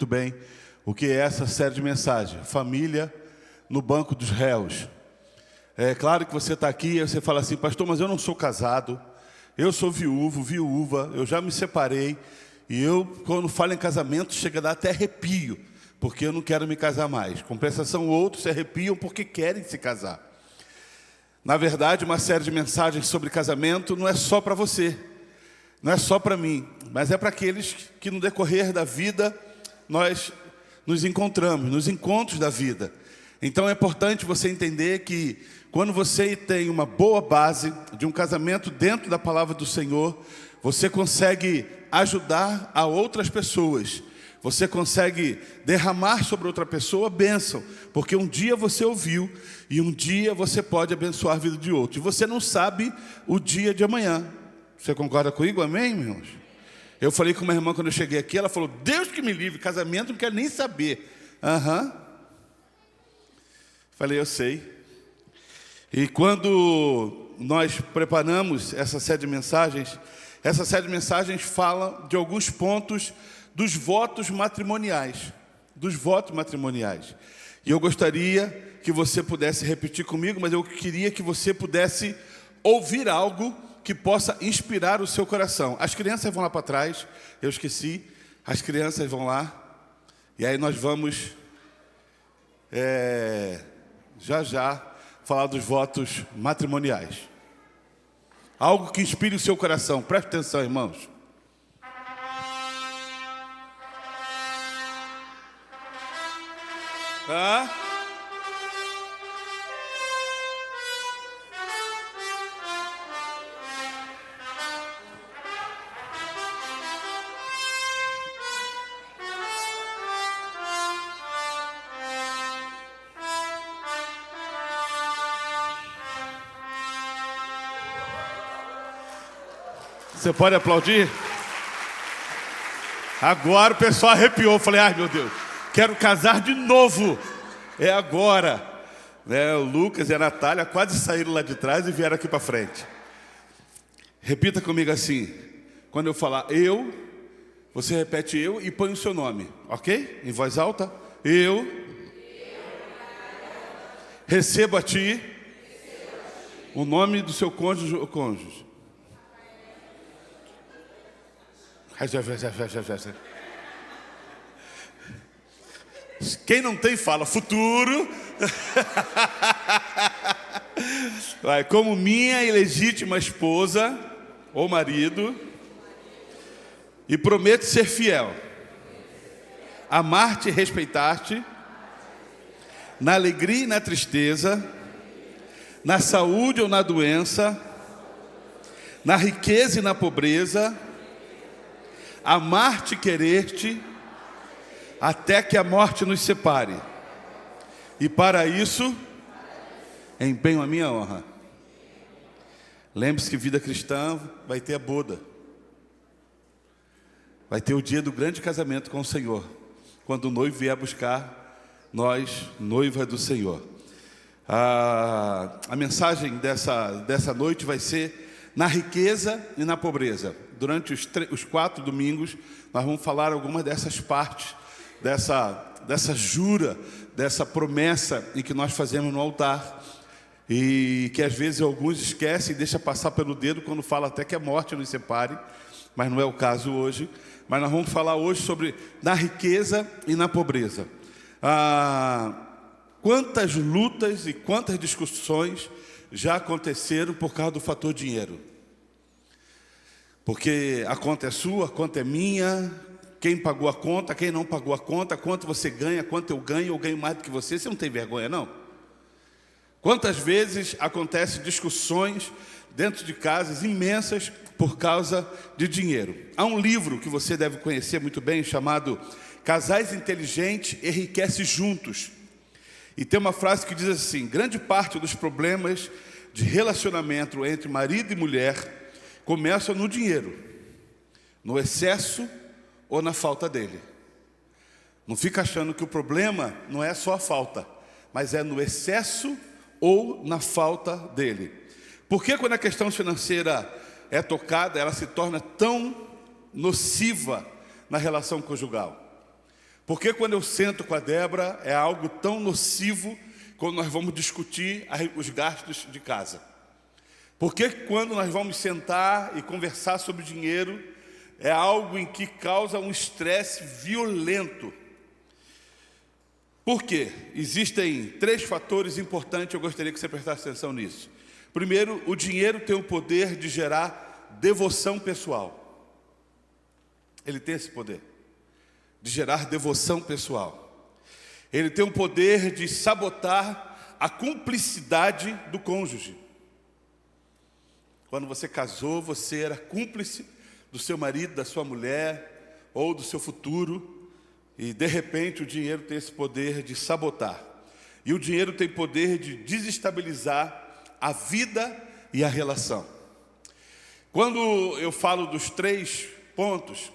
Muito bem o que é essa série de mensagens, família no banco dos réus. É claro que você está aqui e você fala assim, pastor, mas eu não sou casado, eu sou viúva, eu já me separei, e eu, quando falo em casamento, chega a dar até arrepio, porque eu não quero me casar mais. Compensação, outros se arrepiam porque querem se casar. Na verdade, uma série de mensagens sobre casamento não é só para você, não é só para mim, mas é para aqueles que no decorrer da vida nós nos encontramos, nos encontros da vida. Então é importante você entender que quando você tem uma boa base de um casamento dentro da palavra do Senhor, você consegue ajudar a outras pessoas. Você consegue derramar sobre outra pessoa bênção, porque um dia você ouviu e um dia você pode abençoar a vida de outro. E você não sabe o dia de amanhã. Você concorda comigo? Amém, meus irmãos? Eu falei com uma irmã quando eu cheguei aqui, ela falou, Deus que me livre, casamento não quero nem saber. Falei, eu sei. E quando nós preparamos essa série de mensagens fala de alguns pontos dos votos matrimoniais. E eu gostaria que você pudesse repetir comigo, mas eu queria que você pudesse ouvir algo que possa inspirar o seu coração. As crianças vão lá para trás, eu esqueci, as crianças vão lá, e aí nós vamos, já, falar dos votos matrimoniais. Algo que inspire o seu coração, preste atenção, irmãos. Você pode aplaudir? Agora o pessoal arrepiou. Falei, ai meu Deus, quero casar de novo. É agora. O Lucas e a Natália quase saíram lá de trás e vieram aqui para frente. Repita comigo assim. Quando eu falar eu, você repete eu e põe o seu nome. Ok? Em voz alta. Eu recebo a ti o nome do seu cônjuge ou cônjuge. Quem não tem, fala futuro. Vai, como minha ilegítima esposa ou marido, e prometo ser fiel, amar-te e respeitar-te, na alegria e na tristeza, na saúde ou na doença, na riqueza e na pobreza, amar-te e querer-te, até que a morte nos separe. E para isso, empenho a minha honra. Lembre-se que vida cristã vai ter a boda. Vai ter o dia do grande casamento com o Senhor. Quando o noivo vier buscar nós, noiva do Senhor. A mensagem dessa noite vai ser na riqueza e na pobreza. Durante os 4 domingos, nós vamos falar algumas dessas partes, dessa jura, dessa promessa em que nós fazemos no altar, e que às vezes alguns esquecem e deixam passar pelo dedo quando fala até que a morte nos separe, mas não é o caso hoje. Mas nós vamos falar hoje sobre na riqueza e na pobreza. Quantas lutas e quantas discussões já aconteceram por causa do fator dinheiro? Porque a conta é sua, a conta é minha, quem pagou a conta, quem não pagou a conta, quanto você ganha, quanto eu ganho mais do que você não tem vergonha, não? Quantas vezes acontecem discussões dentro de casas imensas por causa de dinheiro? Há um livro que você deve conhecer muito bem, chamado Casais Inteligentes Enriquecem Juntos. E tem uma frase que diz assim, grande parte dos problemas de relacionamento entre marido e mulher começam no dinheiro, no excesso ou na falta dele. Não fica achando que o problema não é só a falta, mas é no excesso ou na falta dele. Por que quando a questão financeira é tocada, ela se torna tão nociva na relação conjugal? Porque quando eu sento com a Débora, é algo tão nocivo quando nós vamos discutir os gastos de casa? Porque quando nós vamos sentar e conversar sobre dinheiro, é algo em que causa um estresse violento. Por quê? Existem 3 fatores importantes, eu gostaria que você prestasse atenção nisso. Primeiro, o dinheiro tem o poder de gerar devoção pessoal. Ele tem esse poder de gerar devoção pessoal. Ele tem o poder de sabotar a cumplicidade do cônjuge. Quando você casou, você era cúmplice do seu marido, da sua mulher, ou do seu futuro, e de repente o dinheiro tem esse poder de sabotar. E o dinheiro tem poder de desestabilizar a vida e a relação. Quando eu falo dos 3 pontos,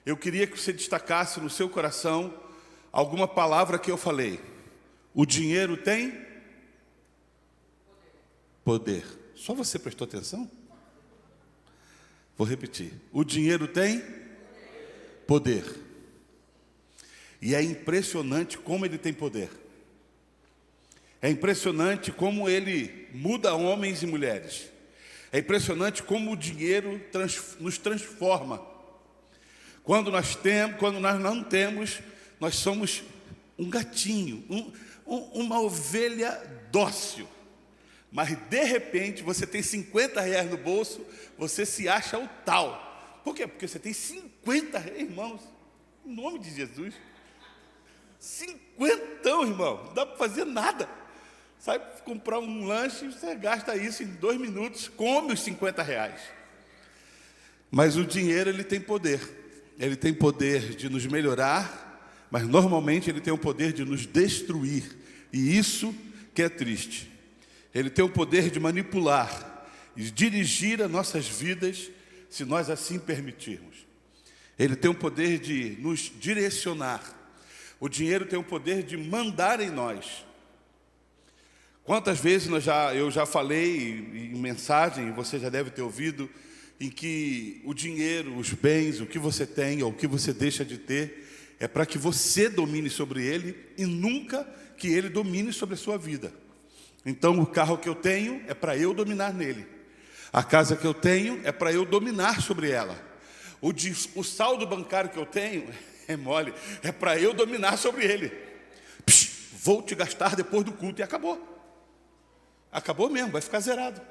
eu queria que você destacasse no seu coração alguma palavra que eu falei. O dinheiro tem poder. Só você prestou atenção? Vou repetir. O dinheiro tem poder. E é impressionante como ele tem poder. É impressionante como ele muda homens e mulheres. É impressionante como o dinheiro nos transforma. Quando nós não temos, nós somos um gatinho, uma ovelha dócil. Mas de repente você tem 50 reais no bolso, você se acha o tal. Por quê? Porque você tem 50 reais, irmãos, em nome de Jesus. 50, irmão, não dá para fazer nada. Sai comprar um lanche, você gasta isso em 2 minutos, come os 50 reais. Mas o dinheiro, ele tem poder. Ele tem poder de nos melhorar, mas normalmente ele tem o poder de nos destruir. E isso que é triste. Ele tem o poder de manipular e dirigir as nossas vidas, se nós assim permitirmos. Ele tem o poder de nos direcionar. O dinheiro tem o poder de mandar em nós. Quantas vezes eu já falei em mensagem, você já deve ter ouvido, em que o dinheiro, os bens, o que você tem ou o que você deixa de ter, é para que você domine sobre ele e nunca que ele domine sobre a sua vida. Então o carro que eu tenho é para eu dominar nele. A casa que eu tenho é para eu dominar sobre ela. O saldo bancário que eu tenho é mole, é para eu dominar sobre ele. Vou te gastar depois do culto e acabou. Acabou mesmo, vai ficar zerado.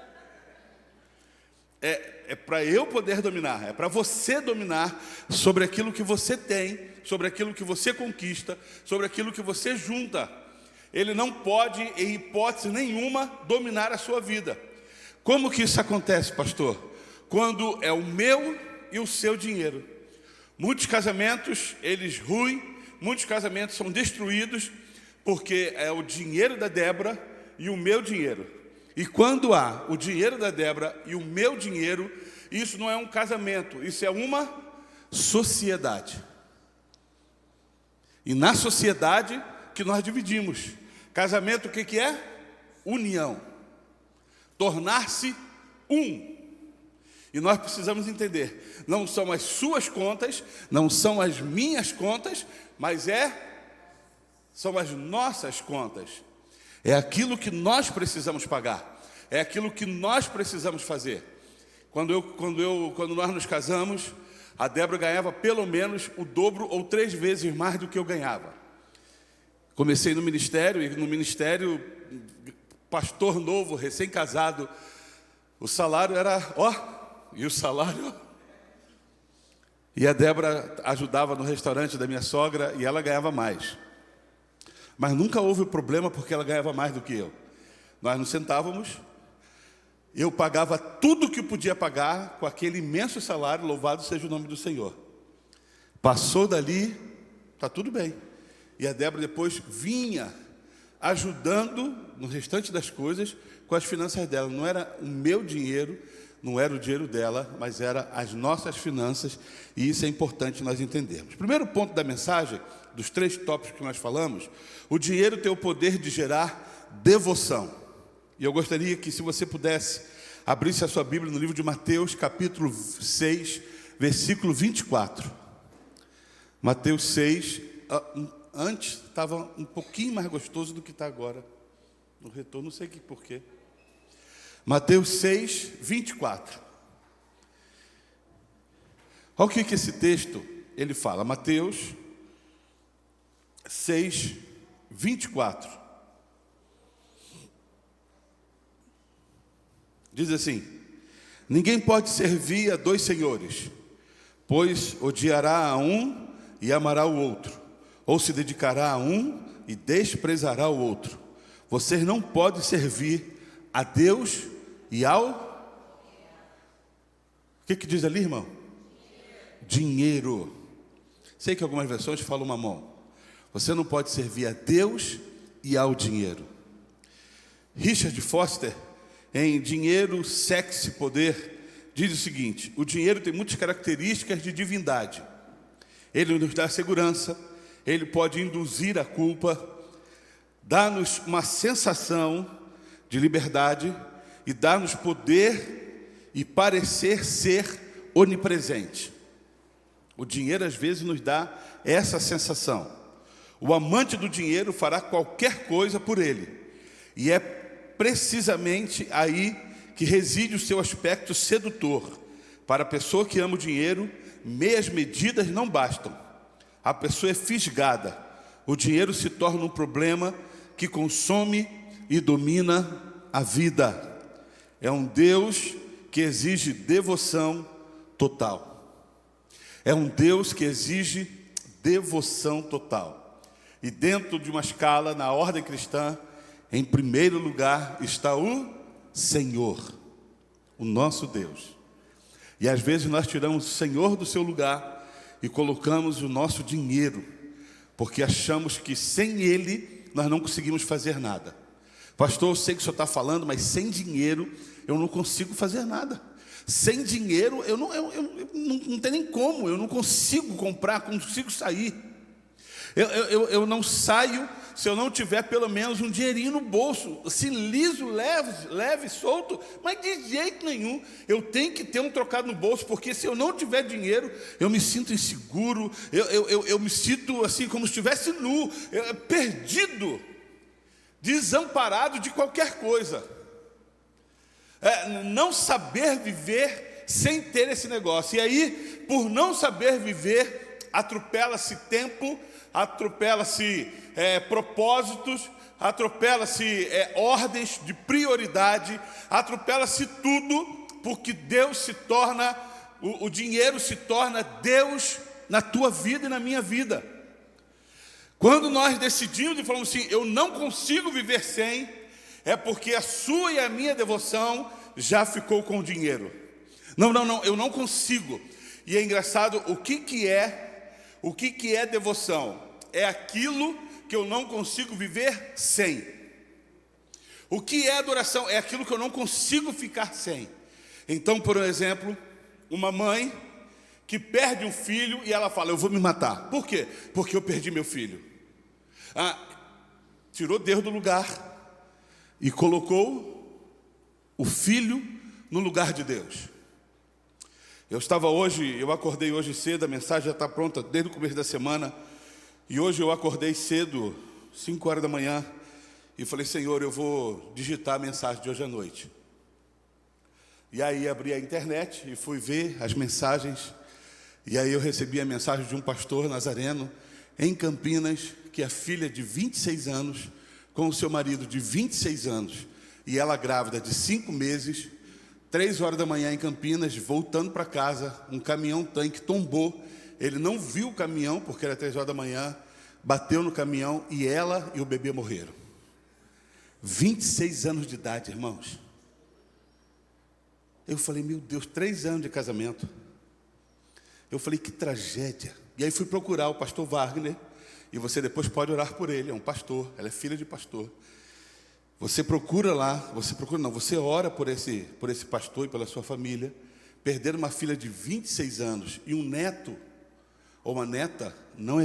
É para eu poder dominar, é para você dominar sobre aquilo que você tem, sobre aquilo que você conquista, sobre aquilo que você junta. Ele não pode, em hipótese nenhuma, dominar a sua vida. Como que isso acontece, pastor? Quando é o meu e o seu dinheiro. Muitos casamentos, eles ruem, muitos casamentos são destruídos, porque é o dinheiro da Débora e o meu dinheiro. E quando há o dinheiro da Débora e o meu dinheiro, isso não é um casamento, isso é uma sociedade. E na sociedade que nós dividimos. Casamento o que é? União. Tornar-se um. E nós precisamos entender, não são as suas contas, não são as minhas contas, mas são as nossas contas. É aquilo que nós precisamos pagar, é aquilo que nós precisamos fazer. Quando nós nos casamos, a Débora ganhava pelo menos o dobro ou 3 vezes mais do que eu ganhava. Comecei no ministério, e no ministério, pastor novo, recém-casado, o salário era, e o salário, e a Débora ajudava no restaurante da minha sogra, e ela ganhava mais. Mas nunca houve problema porque ela ganhava mais do que eu. Nós nos sentávamos, eu pagava tudo que podia pagar com aquele imenso salário, louvado seja o nome do Senhor. Passou dali, está tudo bem. E a Débora depois vinha ajudando no restante das coisas com as finanças dela. Não era o meu dinheiro, não era o dinheiro dela, mas era as nossas finanças, e isso é importante nós entendermos. Primeiro ponto da mensagem, dos 3 tópicos que nós falamos, o dinheiro tem o poder de gerar devoção. E eu gostaria que, se você pudesse, abrisse a sua Bíblia no livro de Mateus, capítulo 6, versículo 24. Mateus 6, antes estava um pouquinho mais gostoso do que está agora. No retorno, não sei por quê. Mateus 6, 24. Olha o que esse texto ele fala. Mateus 6, 24. Diz assim: ninguém pode servir a dois senhores, pois odiará a um e amará o outro, ou se dedicará a um e desprezará o outro. Vocês não podem servir a Deus e ao... O que diz ali, irmão? Dinheiro. Sei que algumas versões falam mamão. Você não pode servir a Deus e ao dinheiro. Richard Foster, em Dinheiro, Sexo e Poder, diz o seguinte: o dinheiro tem muitas características de divindade. Ele nos dá segurança, ele pode induzir a culpa, dá-nos uma sensação de liberdade e dá-nos poder e parecer ser onipresente. O dinheiro às vezes nos dá essa sensação. O amante do dinheiro fará qualquer coisa por ele, e é precisamente aí que reside o seu aspecto sedutor. Para a pessoa que ama o dinheiro, meias medidas não bastam. A pessoa é fisgada. O dinheiro se torna um problema que consome e domina a vida. É um Deus que exige devoção total. É um Deus que exige devoção total. E dentro de uma escala, na ordem cristã, em primeiro lugar está o Senhor, o nosso Deus. E às vezes nós tiramos o Senhor do seu lugar e colocamos o nosso dinheiro, porque achamos que sem Ele nós não conseguimos fazer nada. Pastor, eu sei que o senhor está falando, mas sem dinheiro eu não consigo fazer nada. Sem dinheiro eu não tem nem como, eu não consigo comprar, consigo sair. Eu não saio se eu não tiver pelo menos um dinheirinho no bolso, assim, liso, leve, solto, mas de jeito nenhum. Eu tenho que ter um trocado no bolso, porque se eu não tiver dinheiro, eu me sinto inseguro, eu me sinto assim, como se estivesse nu, perdido, desamparado de qualquer coisa. Não saber viver sem ter esse negócio. E aí, por não saber viver, atropela-se tempo, atropela-se propósitos, atropela-se ordens de prioridade, atropela-se tudo, porque Deus se torna, o dinheiro se torna Deus na tua vida e na minha vida. Quando nós decidimos e falamos assim, eu não consigo viver sem, é porque a sua e a minha devoção já ficou com o dinheiro. Não, eu não consigo. E é engraçado, o que é devoção? É aquilo que eu não consigo viver sem. O que é adoração? É aquilo que eu não consigo ficar sem. Então, por exemplo, uma mãe que perde um filho e ela fala, eu vou me matar. Por quê? Porque eu perdi meu filho. Tirou Deus do lugar e colocou o filho no lugar de Deus. Eu acordei hoje cedo, a mensagem já está pronta desde o começo da semana. E hoje eu acordei cedo, 5 horas da manhã, e falei, Senhor, eu vou digitar a mensagem de hoje à noite. E aí abri a internet e fui ver as mensagens. E aí eu recebi a mensagem de um pastor nazareno em Campinas, que é filha de 26 anos, com o seu marido de 26 anos, e ela grávida de 5 meses, 3 horas da manhã em Campinas, voltando para casa, um caminhão-tanque tombou. Ele não viu o caminhão, porque era 3 horas da manhã, bateu no caminhão e ela e o bebê morreram. 26 anos de idade, irmãos. Eu falei, meu Deus, 3 anos de casamento. Eu falei, que tragédia. E aí fui procurar o pastor Wagner, e você depois pode orar por ele, é um pastor, ela é filha de pastor. Você você ora por esse pastor e pela sua família. Perder uma filha de 26 anos e um neto, ou uma neta, não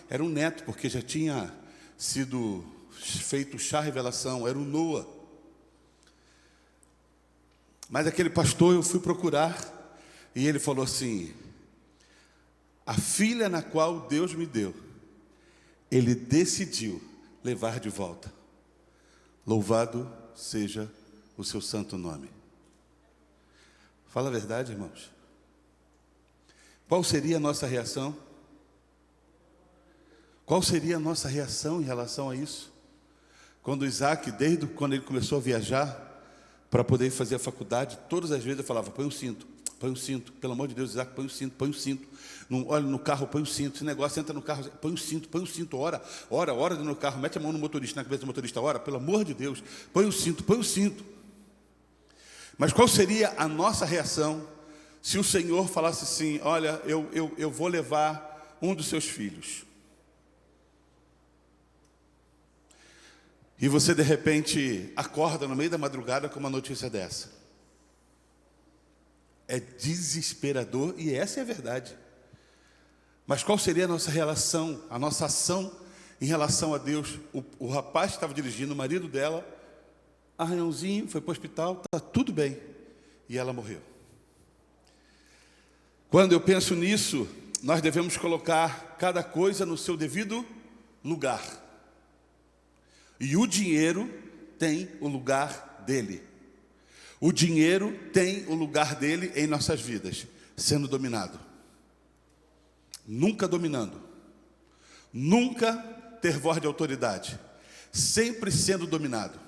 era um neto, porque já tinha sido feito chá revelação, era o Noah. Mas aquele pastor eu fui procurar, e ele falou assim, a filha na qual Deus me deu, Ele decidiu levar de volta. Louvado seja o seu santo nome. Fala a verdade, irmãos. Qual seria a nossa reação? Qual seria a nossa reação em relação a isso? Quando Isaac, desde quando ele começou a viajar para poder fazer a faculdade, todas as vezes eu falava, põe um cinto, pelo amor de Deus, Isaac, põe um cinto. Não, olha no carro, põe um cinto, esse negócio, entra no carro, põe um cinto, ora no carro, mete a mão no motorista, na cabeça do motorista, ora, pelo amor de Deus, põe um cinto. Mas qual seria a nossa reação se o Senhor falasse assim, olha, eu vou levar um dos seus filhos? E você de repente acorda no meio da madrugada com uma notícia dessa. É desesperador e essa é a verdade. Mas qual seria a nossa relação, a nossa ação em relação a Deus? O rapaz que estava dirigindo, o marido dela, arranhãozinho, foi para o hospital, está tudo bem. E ela morreu. Quando eu penso nisso, nós devemos colocar cada coisa no seu devido lugar. E o dinheiro tem o lugar dele. O dinheiro tem o lugar dele em nossas vidas, sendo dominado. Nunca dominando. Nunca ter voz de autoridade. Sempre sendo dominado.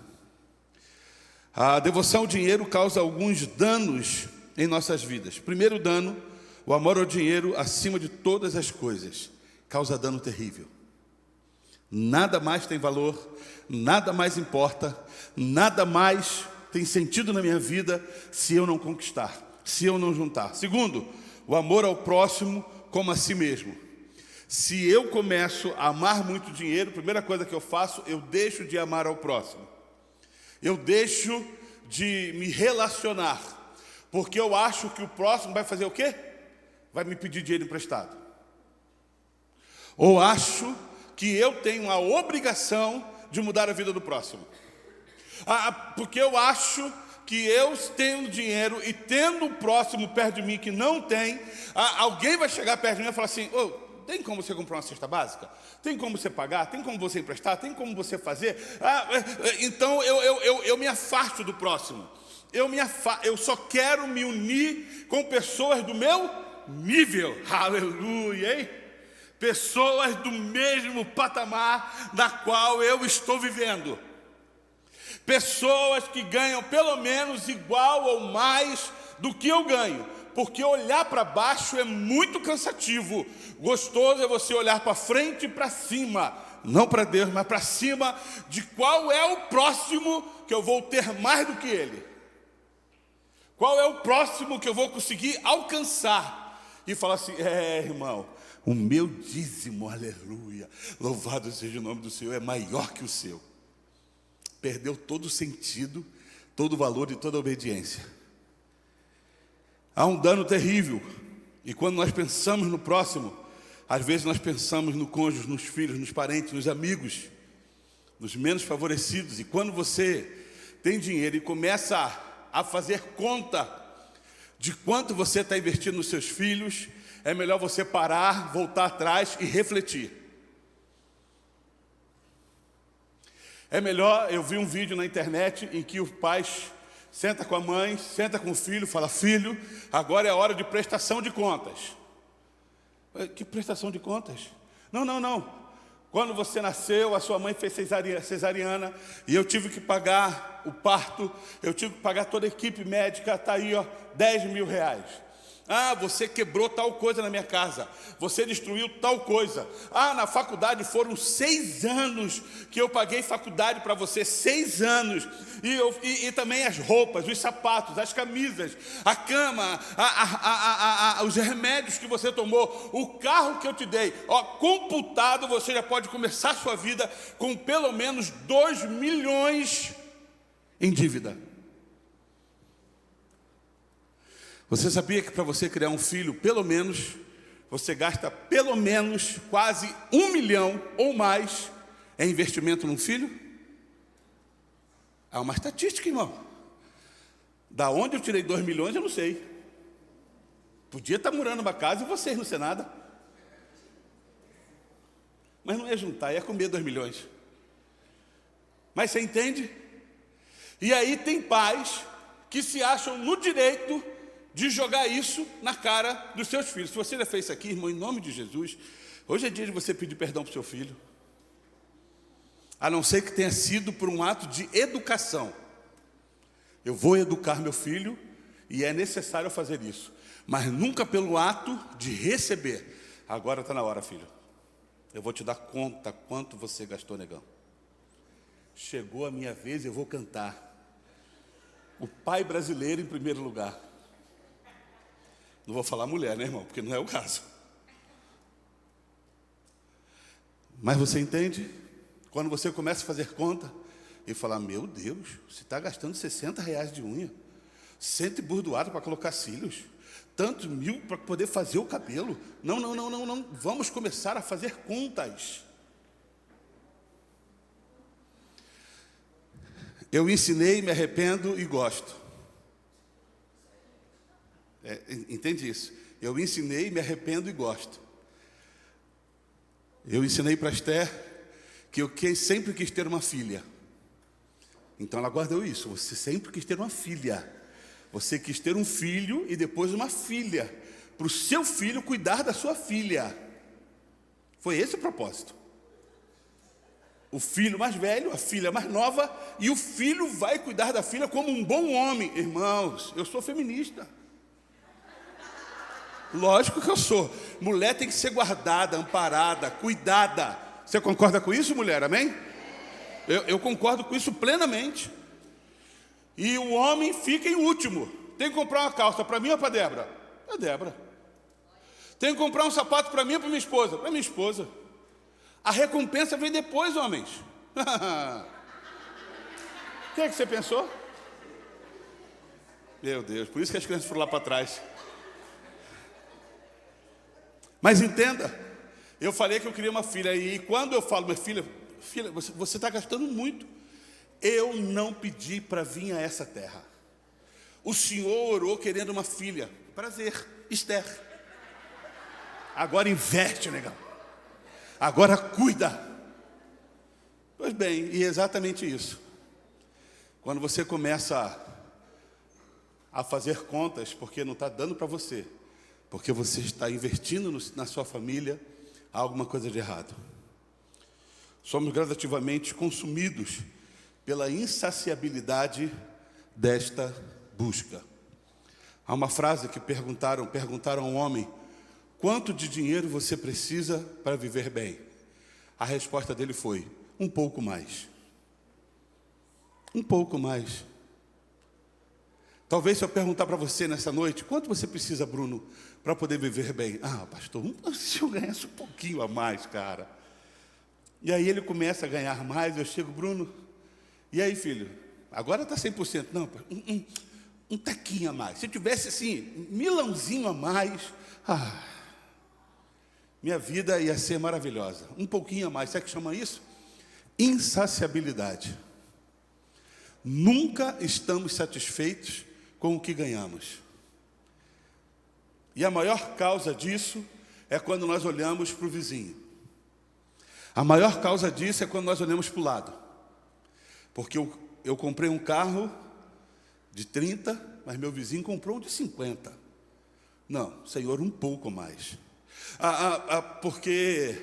A devoção ao dinheiro causa alguns danos em nossas vidas. Primeiro dano, o amor ao dinheiro acima de todas as coisas. Causa dano terrível. Nada mais tem valor, nada mais importa, nada mais tem sentido na minha vida se eu não conquistar, se eu não juntar. Segundo, o amor ao próximo como a si mesmo. Se eu começo a amar muito dinheiro, a primeira coisa que eu faço, eu deixo de amar ao próximo. Eu deixo de me relacionar, porque eu acho que o próximo vai fazer o quê? Vai me pedir dinheiro emprestado. Ou acho que eu tenho a obrigação de mudar a vida do próximo. Porque eu acho que eu tendo dinheiro e tendo o próximo perto de mim que não tem, alguém vai chegar perto de mim e falar assim, tem como você comprar uma cesta básica? Tem como você pagar? Tem como você emprestar? Tem como você fazer? Então eu me afasto do próximo. Eu só quero me unir com pessoas do meu nível. Aleluia, hein? Pessoas do mesmo patamar da qual eu estou vivendo. Pessoas que ganham pelo menos igual ou mais do que eu ganho. Porque olhar para baixo é muito cansativo. Gostoso é você olhar para frente e para cima. Não para Deus, mas para cima de qual é o próximo que eu vou ter mais do que ele. Qual é o próximo que eu vou conseguir alcançar. E falar assim, irmão, o meu dízimo, aleluia, louvado seja o nome do Senhor, é maior que o seu. Perdeu todo o sentido, todo o valor e toda a obediência. Há um dano terrível. E quando nós pensamos no próximo, às vezes nós pensamos no cônjuge, nos filhos, nos parentes, nos amigos, nos menos favorecidos. E quando você tem dinheiro e começa a fazer conta de quanto você está investindo nos seus filhos, é melhor você parar, voltar atrás e refletir. É melhor, eu vi um vídeo na internet em que o pai senta com a mãe, senta com o filho, fala, filho, agora é a hora de prestação de contas. Que prestação de contas? Não. Quando você nasceu, a sua mãe fez cesariana e eu tive que pagar o parto, eu tive que pagar toda a equipe médica, está aí, 10 mil reais. Você quebrou tal coisa na minha casa. Você destruiu tal coisa. Na faculdade foram 6 anos que eu paguei faculdade para você. 6 anos. E também as roupas, os sapatos, as camisas, a cama, os remédios que você tomou, o carro que eu te dei. Computado, você já pode começar a sua vida com pelo menos 2 milhões em dívida. Você sabia que para você criar um filho, pelo menos, você gasta pelo menos quase 1 milhão ou mais em investimento num filho? É uma estatística, irmão. Da onde eu tirei 2 milhões, eu não sei. Podia estar morando numa casa e vocês não ser nada. Mas não ia juntar, ia comer 2 milhões. Mas você entende? E aí tem pais que se acham no direito de jogar isso na cara dos seus filhos. Se você já fez isso aqui, irmão, em nome de Jesus, hoje é dia de você pedir perdão para o seu filho. A não ser que tenha sido por um ato de educação. Eu vou educar meu filho e é necessário fazer isso. Mas nunca pelo ato de receber. Agora está na hora, filho. Eu vou te dar conta quanto você gastou, negão. Chegou a minha vez, eu vou cantar. O pai brasileiro em primeiro lugar. Não vou falar mulher, né, irmão? Porque não é o caso. Mas você entende? Quando você começa a fazer conta e falar, meu Deus, você está gastando R$60 de unha, 100 bordoado para colocar cílios, tantos mil para poder fazer o cabelo. Não. Vamos começar a fazer contas. Eu ensinei, me arrependo e gosto. Entende isso? Eu ensinei, me arrependo e gosto. Eu ensinei para Esther que eu sempre quis ter uma filha. Então ela guardou isso. Você sempre quis ter uma filha. Você quis ter um filho e depois uma filha. Para o seu filho cuidar da sua filha. Foi esse o propósito. O filho mais velho, a filha mais nova, e o filho vai cuidar da filha como um bom homem. Irmãos, eu sou feminista. Lógico que eu sou. Mulher tem que ser guardada, amparada, cuidada. Você concorda com isso, mulher? Amém? Eu concordo com isso plenamente. E o homem fica em último. Tem que comprar uma calça para mim ou para Débora? Para Débora. Tem que comprar um sapato para mim ou para minha esposa? Para minha esposa. A recompensa vem depois, homens. O que é que você pensou? Meu Deus, por isso que as crianças foram lá para trás. Mas entenda, eu falei que eu queria uma filha. E quando eu falo, minha filha, você está gastando muito. Eu não pedi para vir a essa terra. O Senhor orou querendo uma filha. Prazer, Esther. Agora investe, negão. Agora cuida. Pois bem, e é exatamente isso. Quando você começa a fazer contas, porque não está dando para você, porque você está investindo na sua família, há alguma coisa de errado. Somos gradativamente consumidos pela insaciabilidade desta busca. Há uma frase que perguntaram a um homem: quanto de dinheiro você precisa para viver bem? A resposta dele foi: um pouco mais. Um pouco mais. Talvez se eu perguntar para você nessa noite, quanto você precisa, Bruno, para poder viver bem? Ah, pastor, se eu ganhasse um pouquinho a mais, cara. E aí ele começa a ganhar mais, eu chego, Bruno, e aí, filho? Agora está 100%. Não, um taquinho a mais. Se eu tivesse assim, milãozinho a mais, minha vida ia ser maravilhosa. Um pouquinho a mais. Sabe o que chama isso? Insaciabilidade. Nunca estamos satisfeitos com o que ganhamos. E a maior causa disso é quando nós olhamos para o vizinho. A maior causa disso é quando nós olhamos para o lado. Porque eu comprei um carro de 30, mas meu vizinho comprou um de 50. Não, Senhor, um pouco mais. Porque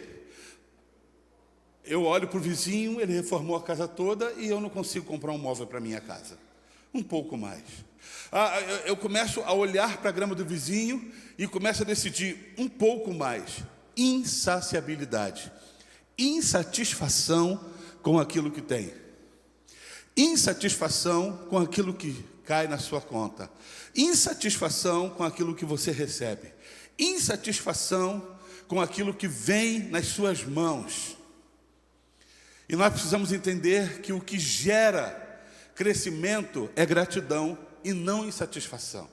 eu olho para o vizinho, ele reformou a casa toda e eu não consigo comprar um móvel para minha casa. Um pouco mais. Eu começo a olhar para a grama do vizinho e começo a decidir um pouco mais. Insaciabilidade. Insatisfação com aquilo que tem. Insatisfação com aquilo que cai na sua conta. Insatisfação com aquilo que você recebe. Insatisfação com aquilo que vem nas suas mãos. E nós precisamos entender que o que gera crescimento é gratidão e não insatisfação.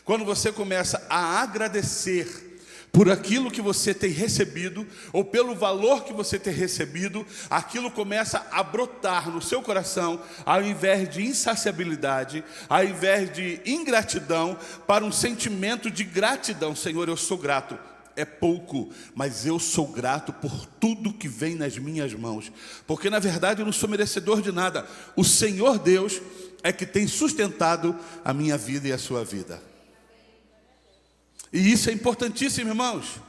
Quando você começa a agradecer por aquilo que você tem recebido, ou pelo valor que você tem recebido, aquilo começa a brotar no seu coração, ao invés de insaciabilidade, ao invés de ingratidão, para um sentimento de gratidão. Senhor, eu sou grato. é pouco, mas eu sou grato por tudo que vem nas minhas mãos, porque na verdade eu não sou merecedor de nada. O Senhor Deus é que tem sustentado a minha vida e a sua vida. E isso é importantíssimo, irmãos.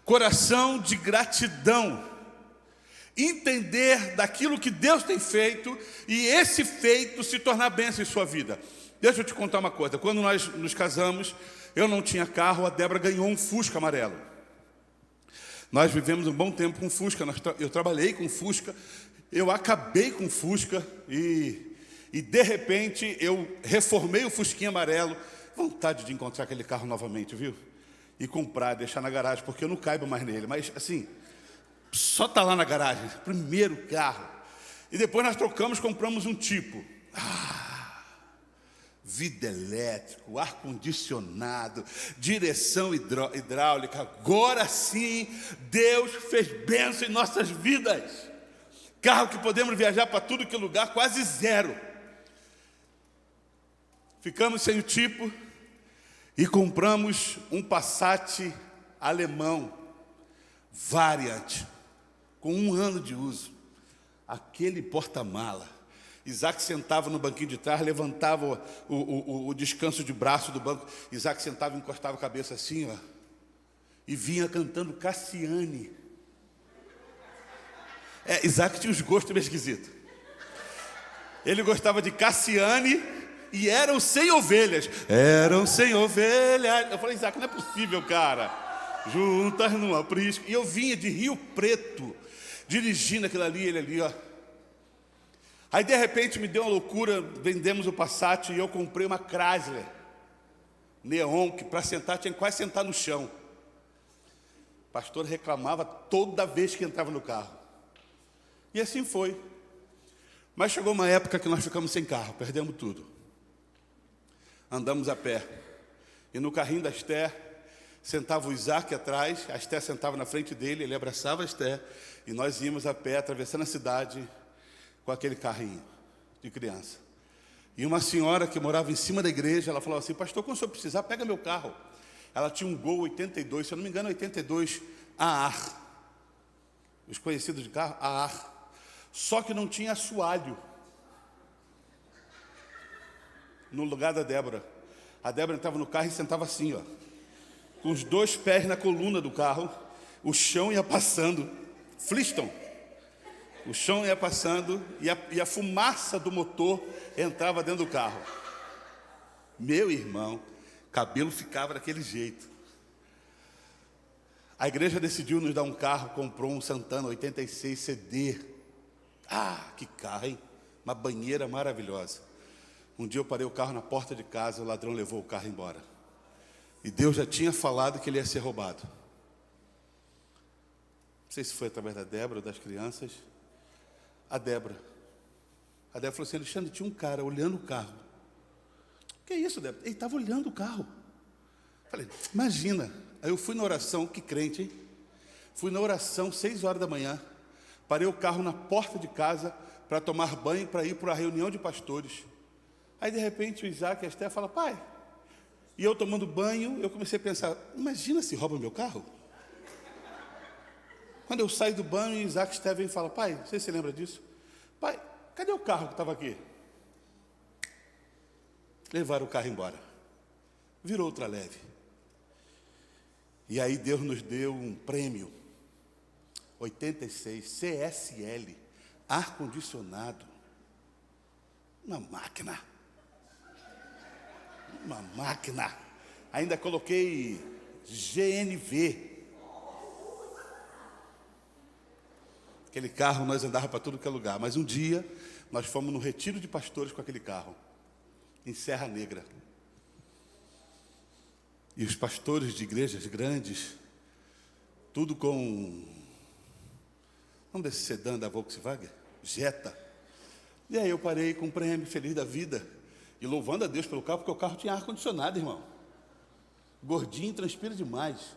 Coração de gratidão. Entender daquilo que Deus tem feito e esse feito se tornar bênção em sua vida. Deixa eu te contar uma coisa. Quando nós nos casamos, eu não tinha carro, a Débora ganhou um Fusca amarelo. Nós vivemos um bom tempo com Fusca, eu trabalhei com Fusca, eu acabei com Fusca e de repente eu reformei o Fusquinha amarelo. Vontade de encontrar aquele carro novamente, viu? E comprar, deixar na garagem, porque eu não caibo mais nele. Mas assim, só está lá na garagem, primeiro carro. E depois nós trocamos, compramos um tipo. Vidro elétrico, ar-condicionado, direção hidráulica. Agora sim, Deus fez bênção em nossas vidas. Carro que podemos viajar para tudo que é lugar, quase zero. Ficamos sem o tipo e compramos um Passat alemão, Variant, com 1 ano de uso. Aquele porta-mala. Isaac sentava no banquinho de trás, levantava o descanso de braço do banco. Isaac sentava e encostava a cabeça assim, ó, e vinha cantando Cassiane. Isaac tinha uns gostos meio esquisitos. Ele gostava de Cassiane e Eram 100 ovelhas. Eram 100 ovelhas. Eu falei, Isaac, não é possível, cara. Juntas no aprisco. E eu vinha de Rio Preto, dirigindo aquilo ali, ele ali, ó. Aí de repente me deu uma loucura, vendemos o Passat e eu comprei uma Chrysler Neon, que para sentar tinha que quase sentar no chão. O pastor reclamava toda vez que entrava no carro. E assim foi. Mas chegou uma época que nós ficamos sem carro, perdemos tudo. Andamos a pé. E no carrinho da Esther, sentava o Isaac atrás, a Esther sentava na frente dele, ele abraçava a Esther, e nós íamos a pé, atravessando a cidade, com aquele carrinho de criança. E uma senhora que morava em cima da igreja, ela falava assim, pastor, quando o senhor precisar, pega meu carro. Ela tinha um Gol 82, se eu não me engano, 82 AAR. Os conhecidos de carro, AAR. Só que não tinha assoalho no lugar da Débora. A Débora entrava no carro e sentava assim, ó, com os 2 pés na coluna do carro, o chão ia passando, Flintstone. O chão ia passando e a fumaça do motor entrava dentro do carro. Meu irmão, cabelo ficava daquele jeito. A igreja decidiu nos dar um carro, comprou um Santana 86 CD. Que carro, hein? Uma banheira maravilhosa. Um dia eu parei o carro na porta de casa, o ladrão levou o carro embora. E Deus já tinha falado que ele ia ser roubado. Não sei se foi através da Débora ou das crianças. A Débora falou assim, Alexandre, tinha um cara olhando o carro. Que é isso, Débora? Ele estava olhando o carro. Falei, imagina. Aí eu fui na oração, que crente, hein? Fui na oração, 6 horas da manhã. Parei o carro na porta de casa para tomar banho, para ir para a reunião de pastores. Aí de repente o Isaac e a Esther falam, pai. E eu tomando banho, eu comecei a pensar, imagina se rouba meu carro. Quando eu saio do banho, Isaac e Esther vem e falam, pai, você se lembra disso? Pai, cadê o carro que estava aqui? Levaram o carro embora. Virou outra leve. E aí Deus nos deu um prêmio. 86, CSL, ar-condicionado. Uma máquina. Ainda coloquei GNV. Aquele carro nós andávamos para tudo que é lugar. Mas um dia nós fomos no retiro de pastores com aquele carro, em Serra Negra. E os pastores de igrejas grandes, tudo com, vamos desse sedã da Volkswagen, Jetta. E aí eu parei com um prêmio, feliz da vida, e louvando a Deus pelo carro, porque o carro tinha ar-condicionado, irmão. Gordinho, transpira demais.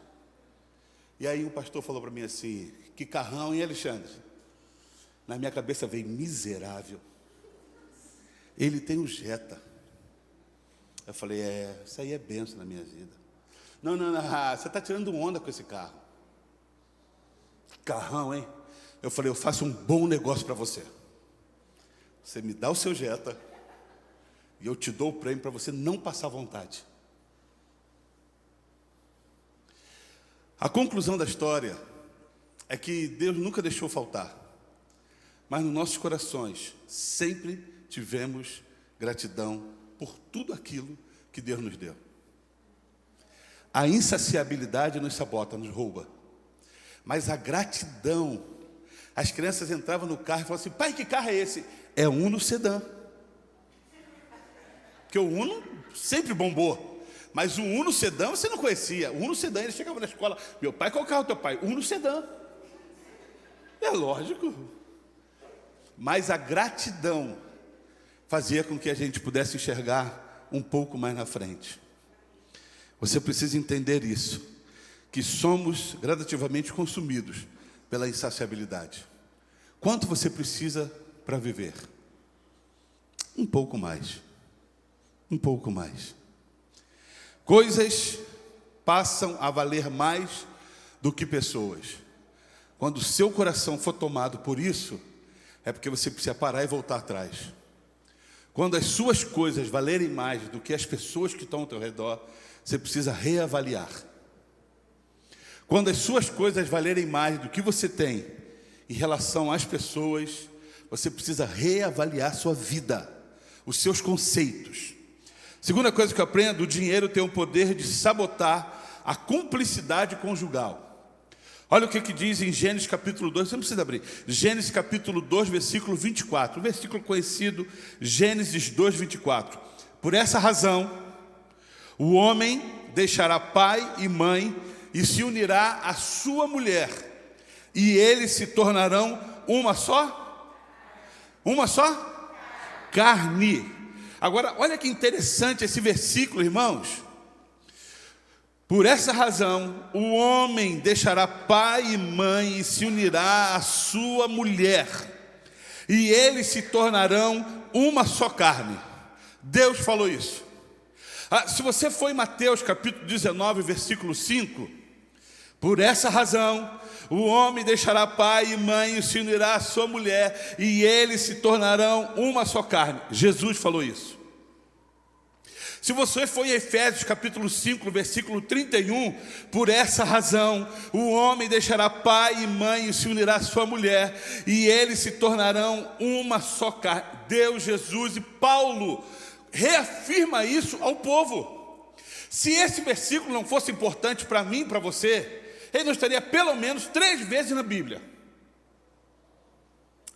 E aí um pastor falou para mim assim, que carrão, hein, Alexandre? Na minha cabeça veio, miserável. Ele tem um Jetta. Eu falei, isso aí é benção na minha vida. Não, você está tirando onda com esse carro. Carrão, hein? Eu falei, eu faço um bom negócio para você. Você me dá o seu Jetta e eu te dou o prêmio para você não passar vontade. A conclusão da história é que Deus nunca deixou faltar. Mas nos nossos corações sempre tivemos gratidão por tudo aquilo que Deus nos deu. A insaciabilidade nos sabota, nos rouba. Mas a gratidão, as crianças entravam no carro e falavam assim, pai, que carro é esse? É Uno sedã. Porque o Uno sempre bombou. Mas o Uno sedã você não conhecia. O Uno sedã, ele chegava na escola, meu pai, qual carro é o teu pai? Uno sedã. É lógico. Mas a gratidão fazia com que a gente pudesse enxergar um pouco mais na frente. Você precisa entender isso, que somos gradativamente consumidos pela insaciabilidade. Quanto você precisa para viver? Um pouco mais. Um pouco mais. Coisas passam a valer mais do que pessoas. Quando o seu coração for tomado por isso, é porque você precisa parar e voltar atrás. Quando as suas coisas valerem mais do que as pessoas que estão ao teu redor, você precisa reavaliar. Quando as suas coisas valerem mais do que você tem em relação às pessoas, você precisa reavaliar sua vida, os seus conceitos. Segunda coisa que eu aprendo, o dinheiro tem o poder de sabotar a cumplicidade conjugal. Olha o que diz em Gênesis capítulo 2, você não precisa abrir. Gênesis capítulo 2, versículo 24. Um versículo conhecido, Gênesis 2, 24. Por essa razão, o homem deixará pai e mãe e se unirá à sua mulher. E eles se tornarão uma só? Uma só? Carne. Agora, olha que interessante esse versículo, irmãos. Por essa razão, o homem deixará pai e mãe e se unirá à sua mulher, e eles se tornarão uma só carne. Deus falou isso. Se você for em Mateus capítulo 19, versículo 5, por essa razão, o homem deixará pai e mãe e se unirá à sua mulher, e eles se tornarão uma só carne. Jesus falou isso. Se você for em Efésios capítulo 5, versículo 31, por essa razão, o homem deixará pai e mãe e se unirá à sua mulher, e eles se tornarão uma só carne. Deus, Jesus e Paulo reafirma isso ao povo. Se esse versículo não fosse importante para mim e para você, ele não estaria pelo menos 3 vezes na Bíblia.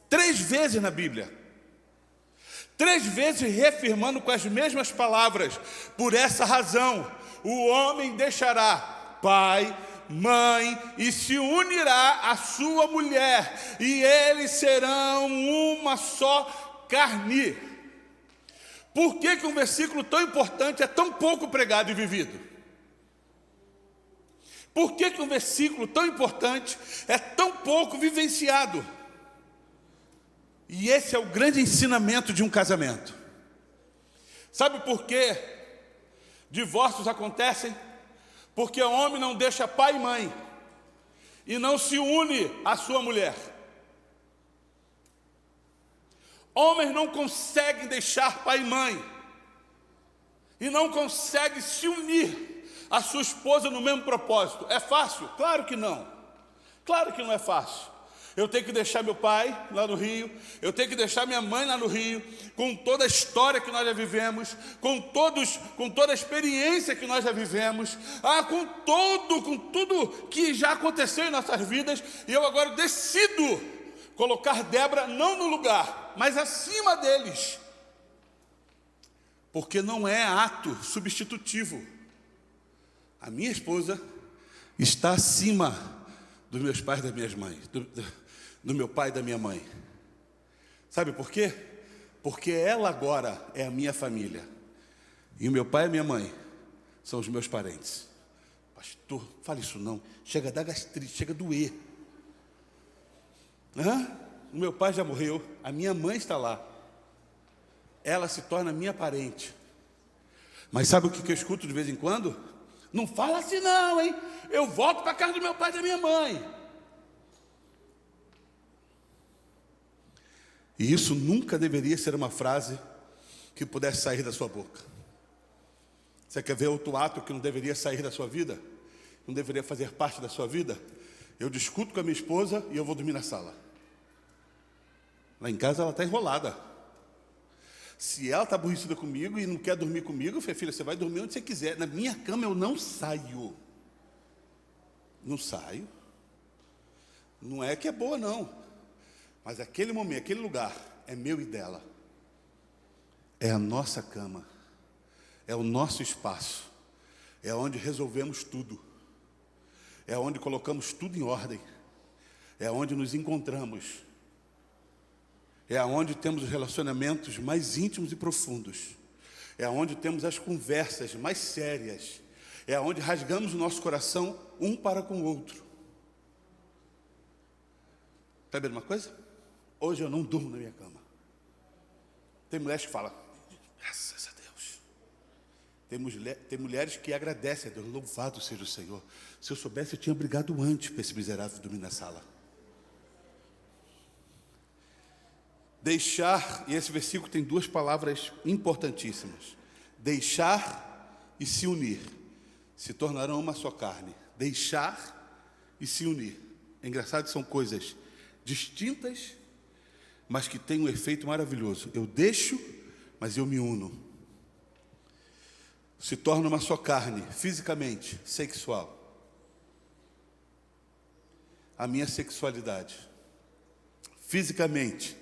3 vezes na Bíblia. 3 vezes reafirmando com as mesmas palavras. Por essa razão, o homem deixará pai, mãe e se unirá à sua mulher, e eles serão uma só carne. Por que um versículo tão importante é tão pouco pregado e vivido? Por que um versículo tão importante é tão pouco vivenciado? E esse é o grande ensinamento de um casamento. Sabe por que divórcios acontecem? Porque o homem não deixa pai e mãe e não se une à sua mulher. Homens não conseguem deixar pai e mãe e não conseguem se unir à sua esposa no mesmo propósito. É fácil? Claro que não. Claro que não é fácil. Eu tenho que deixar meu pai lá no Rio, eu tenho que deixar minha mãe lá no Rio, com toda a história que nós já vivemos, com toda a experiência que nós já vivemos, com tudo que já aconteceu em nossas vidas, e eu agora decido colocar Débora não no lugar, mas acima deles, porque não é ato substitutivo. A minha esposa está acima dos meus pais e das minhas mães, do meu pai e da minha mãe. Sabe por quê? Porque ela agora é a minha família. E o meu pai e a minha mãe são os meus parentes. Pastor, fale isso não. Chega a dar gastrite, chega a doer. O meu pai já morreu, a minha mãe está lá. Ela se torna minha parente. Mas sabe o que eu escuto de vez em quando? Não fala assim não, hein? Eu volto para a casa do meu pai e da minha mãe. E isso nunca deveria ser uma frase que pudesse sair da sua boca. Você quer ver outro ato que não deveria sair da sua vida? Não deveria fazer parte da sua vida? Eu discuto com a minha esposa e eu vou dormir na sala. Lá em casa ela está enrolada. Se ela está aborrecida comigo e não quer dormir comigo, eu falei, filha, você vai dormir onde você quiser. Na minha cama eu não saio. Não saio. Não é que é boa, não. Mas aquele momento, aquele lugar, é meu e dela. É a nossa cama. É o nosso espaço. É onde resolvemos tudo. É onde colocamos tudo em ordem. É onde nos encontramos. É onde temos os relacionamentos mais íntimos e profundos. É onde temos as conversas mais sérias. É onde rasgamos o nosso coração um para com o outro. Está vendo uma coisa? Hoje eu não durmo na minha cama. Tem mulheres que falam, graças a Deus. Tem mulheres que agradecem a Deus, louvado seja o Senhor. Se eu soubesse, eu tinha brigado antes para esse miserável dormir na sala. Deixar, e esse versículo tem duas palavras importantíssimas. Deixar e se unir. Se tornarão uma só carne. Deixar e se unir. É engraçado que são coisas distintas, mas que têm um efeito maravilhoso. Eu deixo, mas eu me uno. Se torna uma só carne, fisicamente, sexual. A minha sexualidade. Fisicamente,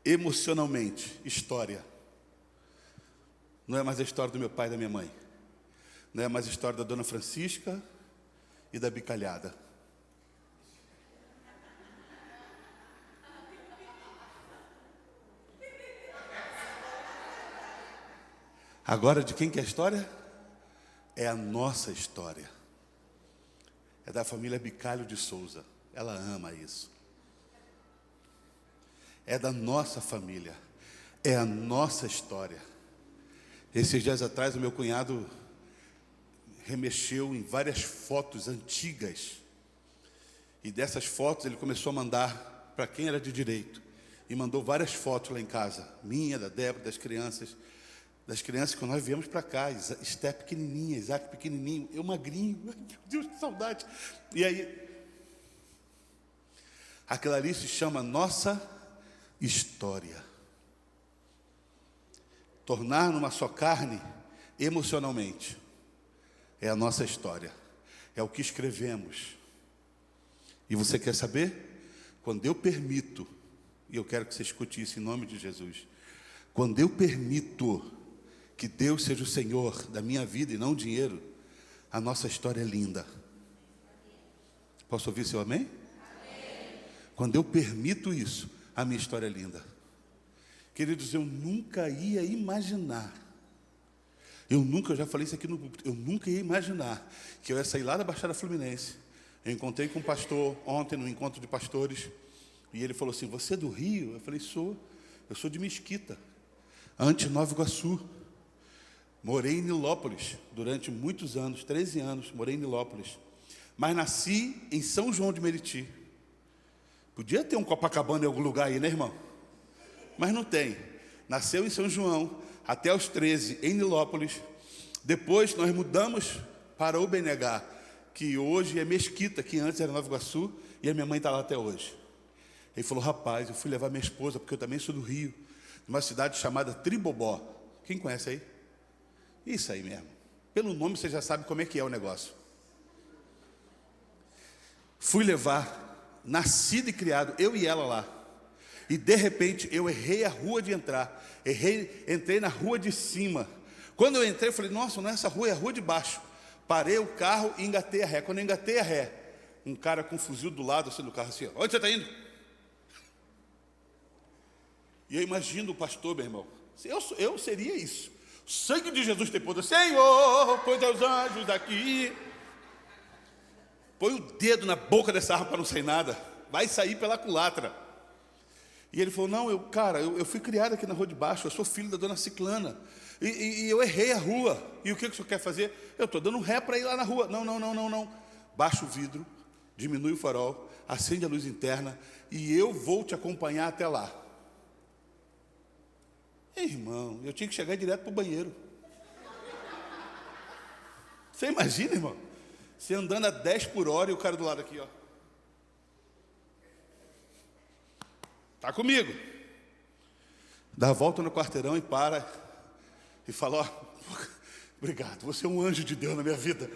emocionalmente, história. Não é mais a história do meu pai e da minha mãe. Não é mais a história da dona Francisca e da bicalhada. Agora, de quem que é a história? É a nossa história. É da família Bicalho de Souza. Ela ama isso. É da nossa família. É a nossa história. Esses dias atrás, o meu cunhado remexeu em várias fotos antigas. E dessas fotos ele começou a mandar para quem era de direito. E mandou várias fotos lá em casa. Minha, da Débora, das crianças. Das crianças que nós viemos para cá. Esté pequenininha, Isaac pequenininho. Eu magrinho. Meu Deus, que saudade. E aí, aquilo ali se chama nossa história. Tornar numa só carne, emocionalmente, é a nossa história. É o que escrevemos. E você quer saber? Quando eu permito, e eu quero que você escute isso em nome de Jesus, quando eu permito que Deus seja o Senhor da minha vida e não o dinheiro, a nossa história é linda. Posso ouvir seu amém? Amém. Quando eu permito isso, a minha história é linda. Queridos, eu nunca ia imaginar, eu já falei isso aqui no púlpito, eu nunca ia imaginar que eu ia sair lá da Baixada Fluminense. Eu encontrei com um pastor ontem, no encontro de pastores, e ele falou assim, você é do Rio? Eu falei, eu sou de Mesquita, antes Nova Iguaçu. Morei em Nilópolis durante muitos anos, 13 anos, morei em Nilópolis. Mas nasci em São João de Meriti. Podia ter um Copacabana em algum lugar aí, né, irmão? Mas não tem. Nasceu em São João, até os 13, em Nilópolis. Depois nós mudamos para o BNH, que hoje é Mesquita, que antes era Nova Iguaçu, e a minha mãe está lá até hoje. Ele falou, rapaz, eu fui levar minha esposa, porque eu também sou do Rio, numa cidade chamada Tribobó. Quem conhece aí? Isso aí mesmo. Pelo nome você já sabe como é que é o negócio. Fui levar, nascido e criado, eu e ela lá. E de repente eu errei a rua de entrar. Entrei na rua de cima. Quando eu entrei, eu falei, nossa, não é essa rua, é a rua de baixo. Parei o carro e engatei a ré. Quando eu engatei a ré, um cara com um fuzil do lado assim do carro assim, onde você está indo? E eu imagino o pastor, meu irmão. Eu seria isso. O sangue de Jesus tem poder. Senhor, põe os anjos aqui. Põe o dedo na boca dessa arma para não sair nada. Vai sair pela culatra. E ele falou, não, eu fui criado aqui na rua de baixo, eu sou filho da dona Ciclana. E eu errei a rua. E o que o senhor quer fazer? Eu estou dando ré para ir lá na rua. Não. Baixa o vidro, diminui o farol, acende a luz interna e eu vou te acompanhar até lá. Irmão, eu tinha que chegar direto para o banheiro. Você imagina, irmão? Você andando a 10 por hora e o cara do lado aqui, ó. Tá comigo. Dá a volta no quarteirão e para. E fala, ó, obrigado, você é um anjo de Deus na minha vida.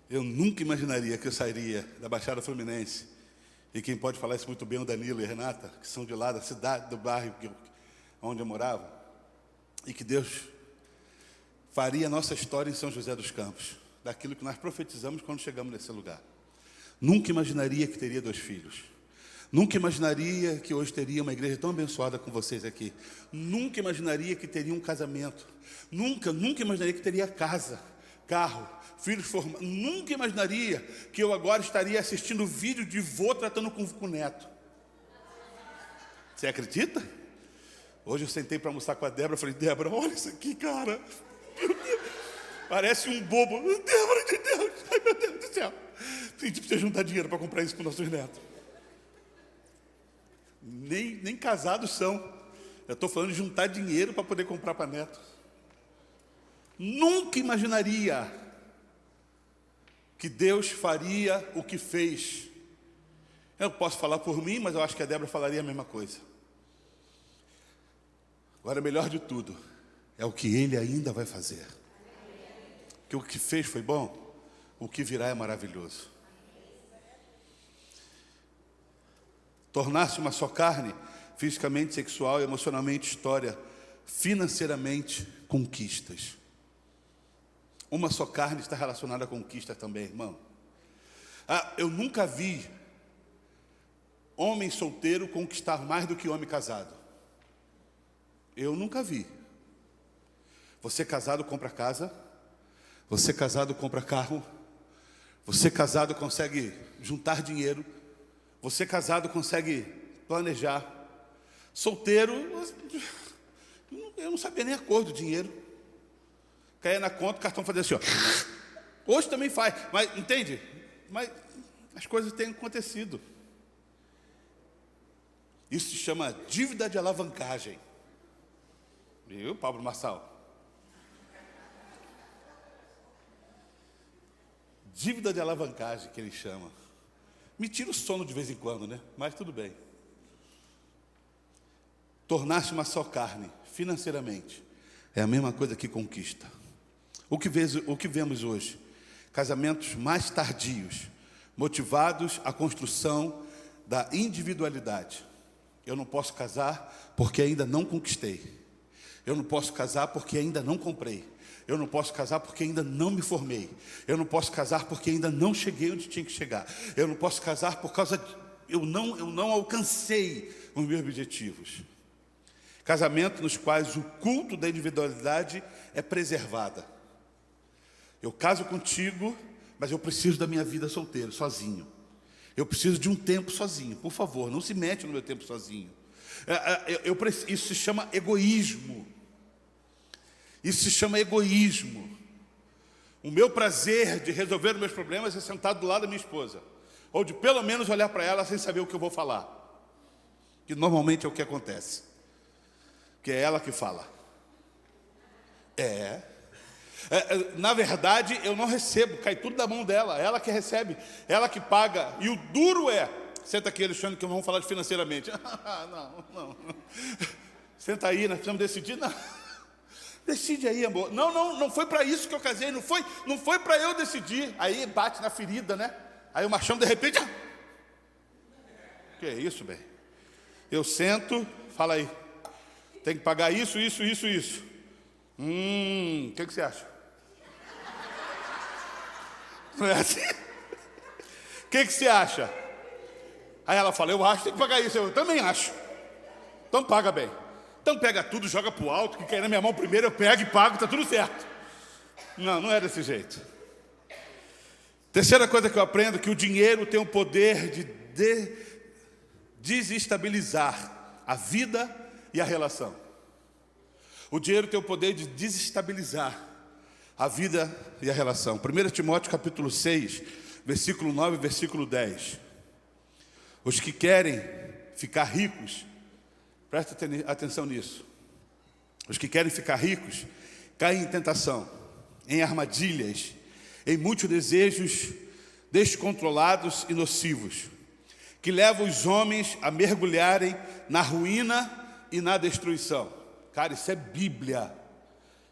Eu nunca imaginaria que eu sairia da Baixada Fluminense, e quem pode falar isso muito bem é o Danilo e a Renata, que são de lá da cidade, do bairro onde eu morava, e que Deus faria a nossa história em São José dos Campos, daquilo que nós profetizamos quando chegamos nesse lugar. Nunca imaginaria que teria 2 filhos. Nunca imaginaria que hoje teria uma igreja tão abençoada com vocês aqui. Nunca imaginaria que teria um casamento. Nunca imaginaria que teria casa, carro, filhos formados. Nunca imaginaria que eu agora estaria assistindo vídeo de vô tratando com o neto. Você acredita? Hoje eu sentei para almoçar com a Débora, falei, Débora, olha isso aqui, cara. Meu Deus, parece um bobo. Débora de Deus, ai meu Deus do céu. A gente precisa juntar dinheiro para comprar isso para os nossos netos. Nem casados são. Eu estou falando de juntar dinheiro para poder comprar para netos. Nunca imaginaria que Deus faria o que fez. Eu posso falar por mim, mas eu acho que a Débora falaria a mesma coisa. Agora, melhor de tudo, é o que Ele ainda vai fazer. Que o que fez foi bom, o que virá é maravilhoso. Tornar-se uma só carne, fisicamente, sexual, emocionalmente, história, financeiramente, conquistas. Uma só carne está relacionada a conquista também, irmão. Eu nunca vi homem solteiro conquistar mais do que homem casado. Eu nunca vi. Você casado compra casa, você casado compra carro, você casado consegue juntar dinheiro, você casado consegue planejar. Solteiro, eu não sabia nem a cor do dinheiro. Caía na conta, o cartão fazia assim, ó. Hoje também faz, mas entende? Mas as coisas têm acontecido. Isso se chama dívida de alavancagem. Viu, Pablo Marçal? Dívida de alavancagem, que ele chama. Me tira o sono de vez em quando, né? Mas tudo bem. Tornar-se uma só carne, financeiramente, é a mesma coisa que conquista. O que vemos hoje? Casamentos mais tardios, motivados à construção da individualidade. Eu não posso casar porque ainda não conquistei. Eu não posso casar porque ainda não comprei. Eu não posso casar porque ainda não me formei. Eu não posso casar porque ainda não cheguei onde tinha que chegar. Eu não posso casar por causa de... Eu não alcancei os meus objetivos. Casamento nos quais o culto da individualidade é preservada. Eu caso contigo, mas eu preciso da minha vida solteiro, sozinho. Eu preciso de um tempo sozinho. Por favor, não se mete no meu tempo sozinho. Isso se chama egoísmo. Isso se chama egoísmo. O meu prazer de resolver os meus problemas é sentar do lado da minha esposa. Ou de pelo menos olhar para ela sem saber o que eu vou falar. Que normalmente é o que acontece. Que é ela que fala. Na verdade, eu não recebo, cai tudo da mão dela. Ela que recebe, ela que paga. E o duro é... Senta aqui, Alexandre, que vamos falar de financeiramente. Não. Senta aí, nós precisamos decidir. Não. Decide aí, amor. Não foi para isso que eu casei. Não foi para eu decidir. Aí bate na ferida, né? Aí o machão, de repente... Que é isso, bem? Eu sento, fala aí. Tem que pagar isso. O que você acha? Não é assim? O que você acha? Aí ela fala, eu acho que tem que pagar isso. Eu também acho. Então paga bem. Então pega tudo, joga pro alto, que cair na minha mão primeiro, eu pego e pago, tá tudo certo. Não é desse jeito. Terceira coisa que eu aprendo, que o dinheiro tem o poder de desestabilizar a vida e a relação. O dinheiro tem o poder de desestabilizar a vida e a relação. 1 Timóteo capítulo 6, versículo 9 e versículo 10. Os que querem ficar ricos, presta atenção nisso. Os que querem ficar ricos caem em tentação, em armadilhas, em muitos desejos descontrolados e nocivos, que levam os homens a mergulharem na ruína e na destruição. Cara, isso é Bíblia.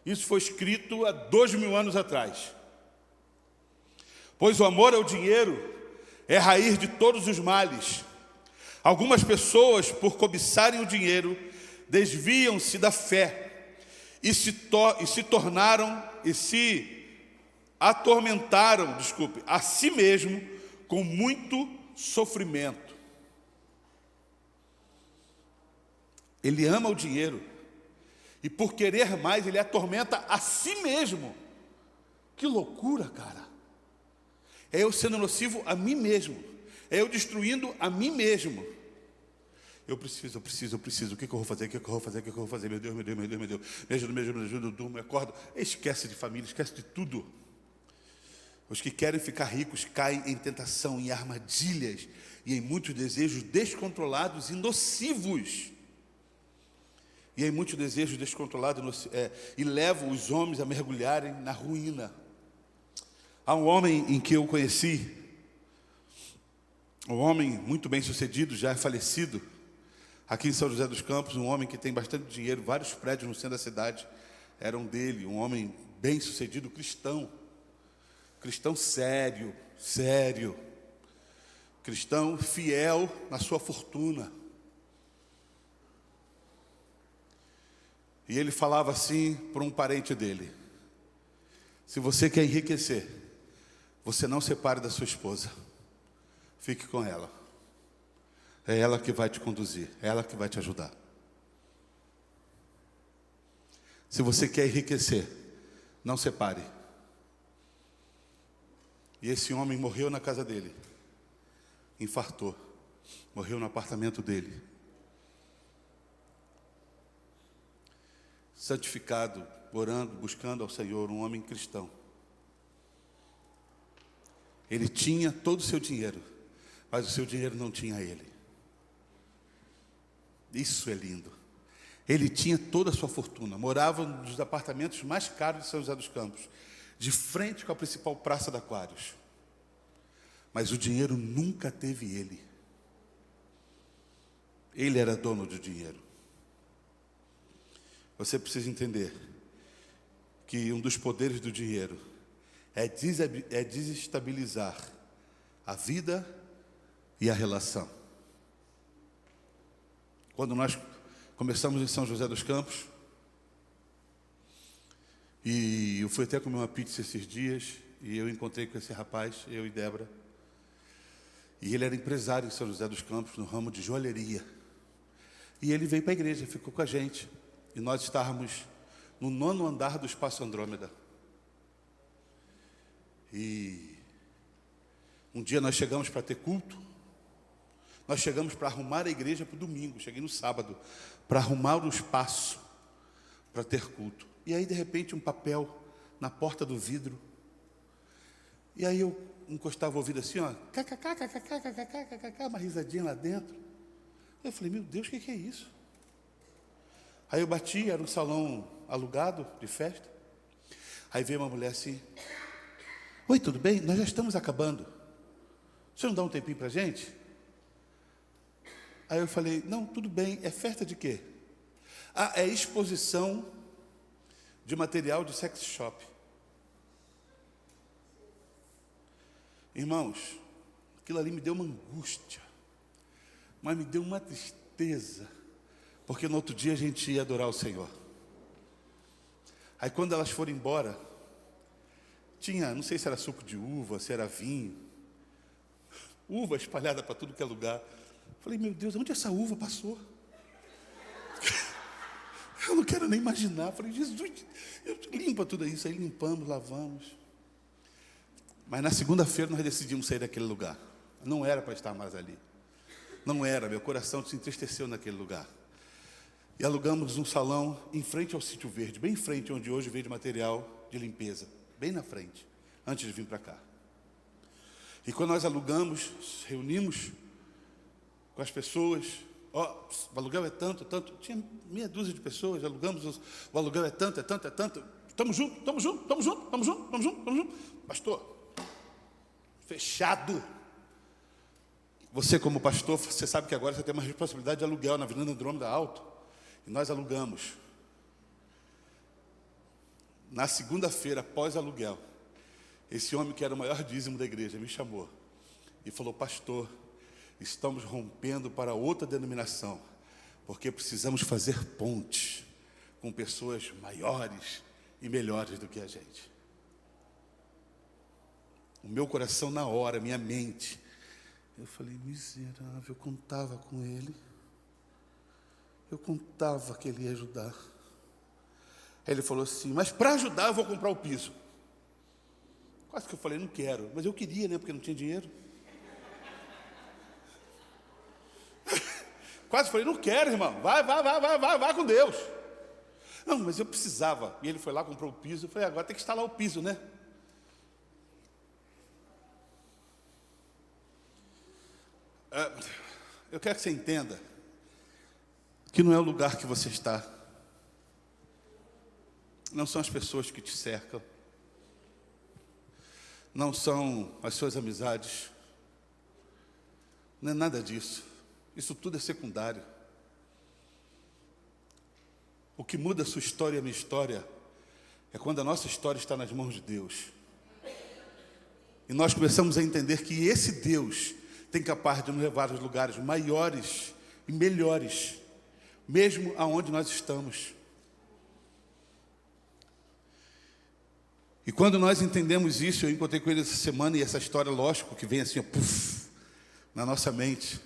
Isso foi escrito há 2000 anos atrás. Pois o amor ao dinheiro é a raiz de todos os males. Algumas pessoas, por cobiçarem o dinheiro, desviam-se da fé e se atormentaram, a si mesmo com muito sofrimento. Ele ama o dinheiro e por querer mais ele atormenta a si mesmo. Que loucura, cara! É eu sendo nocivo a mim mesmo, é eu destruindo a mim mesmo. Eu preciso. O que eu vou fazer? Meu Deus. Me ajuda, eu durmo, me acordo. Esquece de família, esquece de tudo. Os que querem ficar ricos caem em tentação, em armadilhas e em muitos desejos descontrolados e nocivos. E levam os homens a mergulharem na ruína. Há um homem em que eu conheci, um homem muito bem sucedido, já é falecido, aqui em São José dos Campos, um homem que tem bastante dinheiro, vários prédios no centro da cidade eram dele, um homem bem sucedido, cristão sério, cristão fiel na sua fortuna. E ele falava assim para um parente dele: se você quer enriquecer, você não separe da sua esposa, fique com ela. É ela que vai te conduzir, é ela que vai te ajudar. Se você quer enriquecer, não separe. E esse homem morreu na casa dele, infartou, morreu no apartamento dele. Santificado, orando, buscando ao Senhor, um homem cristão. Ele tinha todo o seu dinheiro, mas o seu dinheiro não tinha ele. Isso é lindo. Ele tinha toda a sua fortuna, morava nos apartamentos mais caros de São José dos Campos, de frente com a principal praça da Aquários. Mas o dinheiro nunca teve ele. Ele era dono do dinheiro. Você precisa entender que um dos poderes do dinheiro é desestabilizar a vida e a relação. Quando nós começamos em São José dos Campos, e eu fui até comer uma pizza esses dias, e eu encontrei com esse rapaz, eu e Débora, e ele era empresário em São José dos Campos, no ramo de joalheria. E ele veio para a igreja, ficou com a gente, e nós estávamos no 9º andar do Espaço Andrômeda. E um dia nós chegamos para ter culto, nós chegamos para arrumar a igreja para o domingo, cheguei no sábado, para arrumar o espaço para ter culto. E aí, de repente, um papel na porta do vidro. E aí eu encostava o ouvido assim, ó, uma risadinha lá dentro. Eu falei, meu Deus, o que é isso? Aí eu bati, era um salão alugado de festa. Aí veio uma mulher assim: oi, tudo bem? Nós já estamos acabando. O senhor não dá um tempinho para a gente? Aí eu falei, não, tudo bem, é festa de quê? Ah, é exposição de material de sex shop. Irmãos, aquilo ali me deu uma angústia, mas me deu uma tristeza, porque no outro dia a gente ia adorar o Senhor. Aí quando elas foram embora, tinha, não sei se era suco de uva, se era vinho, uva espalhada para tudo que é lugar. Falei, meu Deus, onde essa uva passou? Eu não quero nem imaginar. Falei, Jesus, limpa tudo isso. Aí limpamos, lavamos. Mas na segunda-feira nós decidimos sair daquele lugar. Não era para estar mais ali. Não era, meu coração se entristeceu naquele lugar. E alugamos um salão em frente ao Sítio Verde, bem em frente onde hoje vende material de limpeza, bem na frente, antes de vir para cá. E quando nós alugamos, reunimos com as pessoas, o aluguel é tanto, tanto. Tinha meia dúzia de pessoas, alugamos, o aluguel é tanto, é tanto, é tanto. Estamos juntos, estamos juntos, estamos juntos, estamos juntos, estamos juntos, estamos juntos. Pastor, fechado. Você como pastor, você sabe que agora você tem uma responsabilidade de aluguel na Avenida Andrômeda Alto. E nós alugamos. Na segunda-feira, após aluguel, esse homem que era o maior dízimo da igreja me chamou e falou: pastor, estamos rompendo para outra denominação, porque precisamos fazer pontes com pessoas maiores e melhores do que a gente. O meu coração na hora, minha mente, eu falei: miserável, eu contava com ele, eu contava que ele ia ajudar. Aí ele falou assim: mas para ajudar eu vou comprar o piso. Quase que eu falei: não quero, mas eu queria, né, porque não tinha dinheiro. Quase falei: não quero, irmão, vai com Deus. Não, mas eu precisava. E ele foi lá, comprou o piso. Eu falei: agora tem que instalar o piso, né? Eu quero que você entenda que não é o lugar que você está, não são as pessoas que te cercam, não são as suas amizades, não é nada disso. Isso tudo é secundário. O que muda a sua história e a minha história é quando a nossa história está nas mãos de Deus. E nós começamos a entender que esse Deus tem capaz de nos levar aos lugares maiores e melhores, mesmo aonde nós estamos. E quando nós entendemos isso, eu encontrei com ele essa semana, e essa história, lógico, que vem assim, puff, na nossa mente.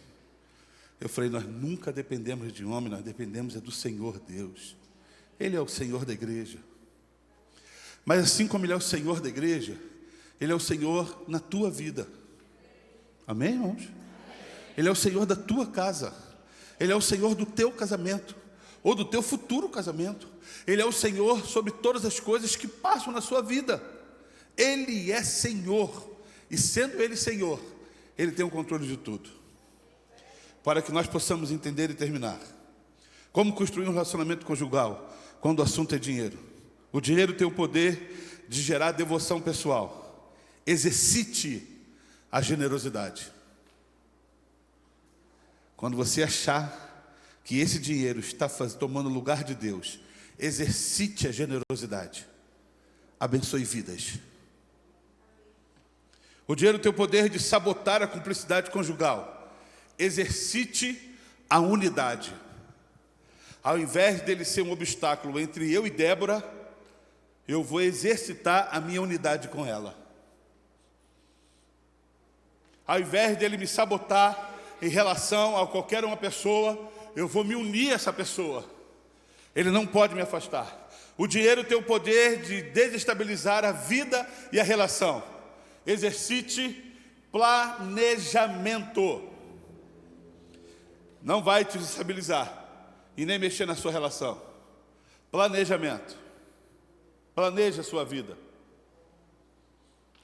Eu falei: nós nunca dependemos de homem, nós dependemos do Senhor Deus. Ele é o Senhor da igreja. Mas assim como Ele é o Senhor da igreja, Ele é o Senhor na tua vida. Amém, irmãos? Ele é o Senhor da tua casa. Ele é o Senhor do teu casamento, ou do teu futuro casamento. Ele é o Senhor sobre todas as coisas que passam na sua vida. Ele é Senhor. E sendo Ele Senhor, Ele tem o controle de tudo. Para que nós possamos entender e terminar. Como construir um relacionamento conjugal quando o assunto é dinheiro? O dinheiro tem o poder de gerar devoção pessoal. Exercite a generosidade. Quando você achar que esse dinheiro está tomando o lugar de Deus, exercite a generosidade. Abençoe vidas. O dinheiro tem o poder de sabotar a cumplicidade conjugal. Exercite a unidade. Ao invés dele ser um obstáculo entre eu e Débora, eu vou exercitar a minha unidade com ela. Ao invés dele me sabotar em relação a qualquer uma pessoa, eu vou me unir a essa pessoa. Ele não pode me afastar. O dinheiro tem o poder de desestabilizar a vida e a relação. Exercite planejamento. Não vai te desestabilizar e nem mexer na sua relação. Planejamento. Planeje a sua vida.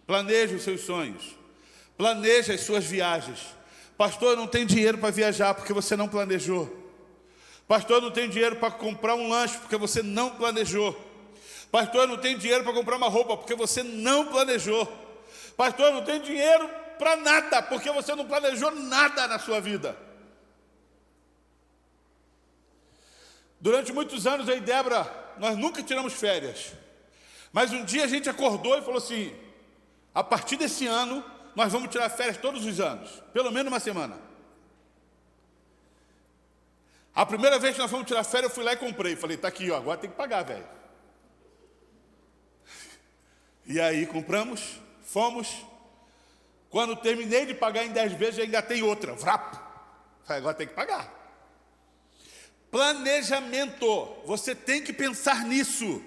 Planeje os seus sonhos. Planeje as suas viagens. Pastor, eu não tenho dinheiro para viajar porque você não planejou. Pastor, eu não tenho dinheiro para comprar um lanche porque você não planejou. Pastor, eu não tenho dinheiro para comprar uma roupa porque você não planejou. Pastor, eu não tenho dinheiro para nada porque você não planejou nada na sua vida. Durante muitos anos, eu e Débora, nós nunca tiramos férias. Mas um dia a gente acordou e falou assim: a partir desse ano, nós vamos tirar férias todos os anos, pelo menos uma semana. A primeira vez que nós fomos tirar férias, eu fui lá e comprei. Falei: tá aqui, ó, agora tem que pagar, velho. E aí compramos, fomos. Quando terminei de pagar em 10 vezes, já engatei outra. Vrap. Falei: agora tem que pagar. Planejamento. Você tem que pensar nisso.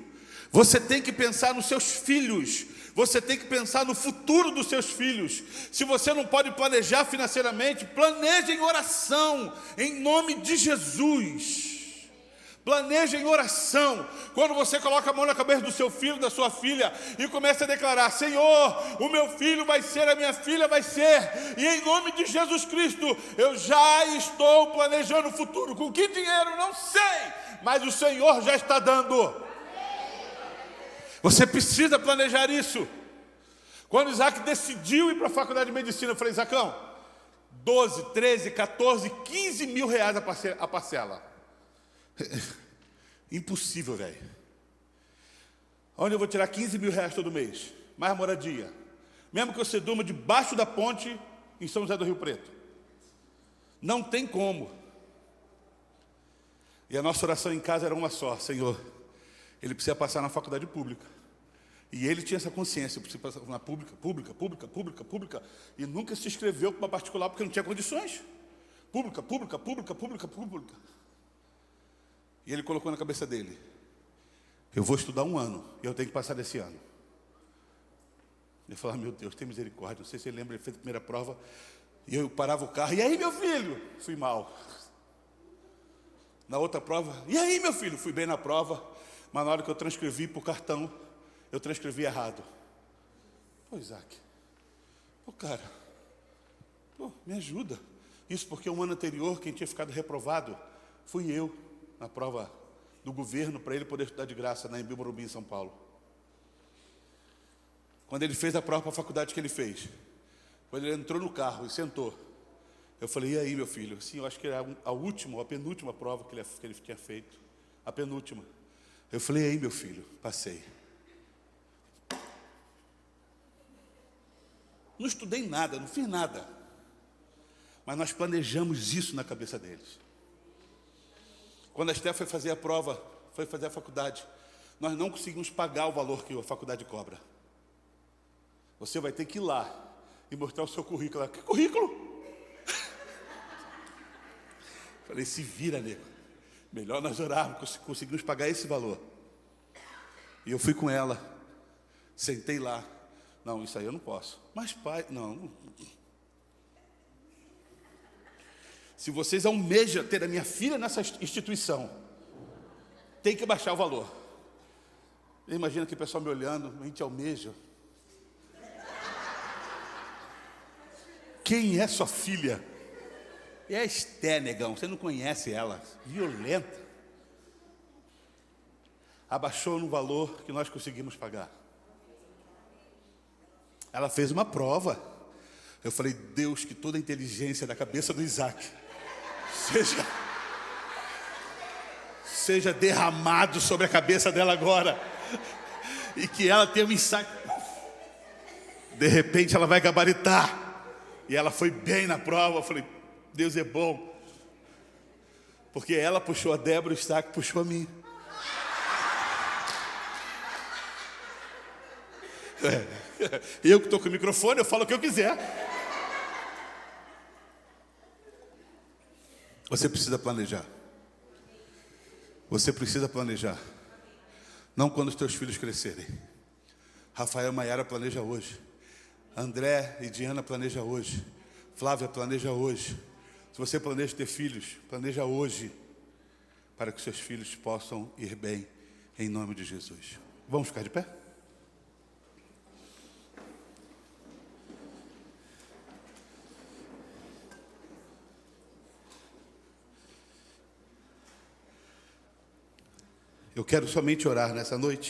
Você tem que pensar nos seus filhos. Você tem que pensar no futuro dos seus filhos. Se você não pode planejar financeiramente, planeje em oração, em nome de Jesus. Planeja em oração. Quando você coloca a mão na cabeça do seu filho, da sua filha, e começa a declarar: Senhor, o meu filho vai ser, a minha filha vai ser, e em nome de Jesus Cristo, eu já estou planejando o futuro. Com que dinheiro? Não sei, mas o Senhor já está dando. Você precisa planejar isso. Quando Isaac decidiu ir para a faculdade de medicina, eu falei: Isacão, 12, 13, 14, 15 mil reais a parcela. Impossível, velho. Onde eu vou tirar 15 mil reais todo mês? Mais moradia. Mesmo que você durma debaixo da ponte em São José do Rio Preto. Não tem como. E a nossa oração em casa era uma só: Senhor, ele precisa passar na faculdade pública. E ele tinha essa consciência: precisa passar na pública. E nunca se inscreveu para uma particular porque não tinha condições. Pública. E ele colocou na cabeça dele: eu vou estudar 1 ano e eu tenho que passar desse ano. Ele falou: meu Deus, tem misericórdia. Não sei se ele lembra, ele fez a primeira prova e eu parava o carro: e aí, meu filho? Fui mal. Na outra prova: e aí, meu filho? Fui bem na prova, mas na hora que eu transcrevi por cartão, eu transcrevi errado. Pô, Isaac, cara, me ajuda. Isso porque 1 ano anterior, quem tinha ficado reprovado fui eu, na prova do governo, para ele poder estudar de graça na Embi Morumbi, em São Paulo. Quando ele fez a prova para a faculdade que ele fez, quando ele entrou no carro e sentou, eu falei: e aí, meu filho? Sim, eu acho que era a última ou a penúltima prova que ele tinha feito. A penúltima. Eu falei: e aí, meu filho? Passei. Não estudei nada, não fiz nada. Mas nós planejamos isso na cabeça deles. Quando a Esté foi fazer a prova, foi fazer a faculdade, nós não conseguimos pagar o valor que a faculdade cobra. Você vai ter que ir lá e mostrar o seu currículo. Que currículo? Falei: se vira, nego. Melhor nós orarmos, conseguimos pagar esse valor. E eu fui com ela, sentei lá. Não, isso aí eu não posso. Mas pai, não. Se vocês almejam ter a minha filha nessa instituição, tem que baixar o valor. Imagina que o pessoal me olhando: a gente almeja. Quem é sua filha? É a Esté, negão, você não conhece ela, violenta. Abaixou no valor que nós conseguimos pagar. Ela fez uma prova. Eu falei: Deus, que toda a inteligência da cabeça do Isaac seja derramado sobre a cabeça dela agora, e que ela tenha um insight. De repente ela vai gabaritar. E ela foi bem na prova. Eu falei: Deus é bom, porque ela puxou a Débora, o Isaac puxou a mim. Eu que estou com o microfone, eu falo o que eu quiser. Você precisa planejar. Você precisa planejar. Não quando os teus filhos crescerem. Rafael e Maiara planeja hoje. André e Diana planeja hoje. Flávia planeja hoje. Se você planeja ter filhos, planeja hoje, para que seus filhos possam ir bem, em nome de Jesus. Vamos ficar de pé? Eu quero somente orar nessa noite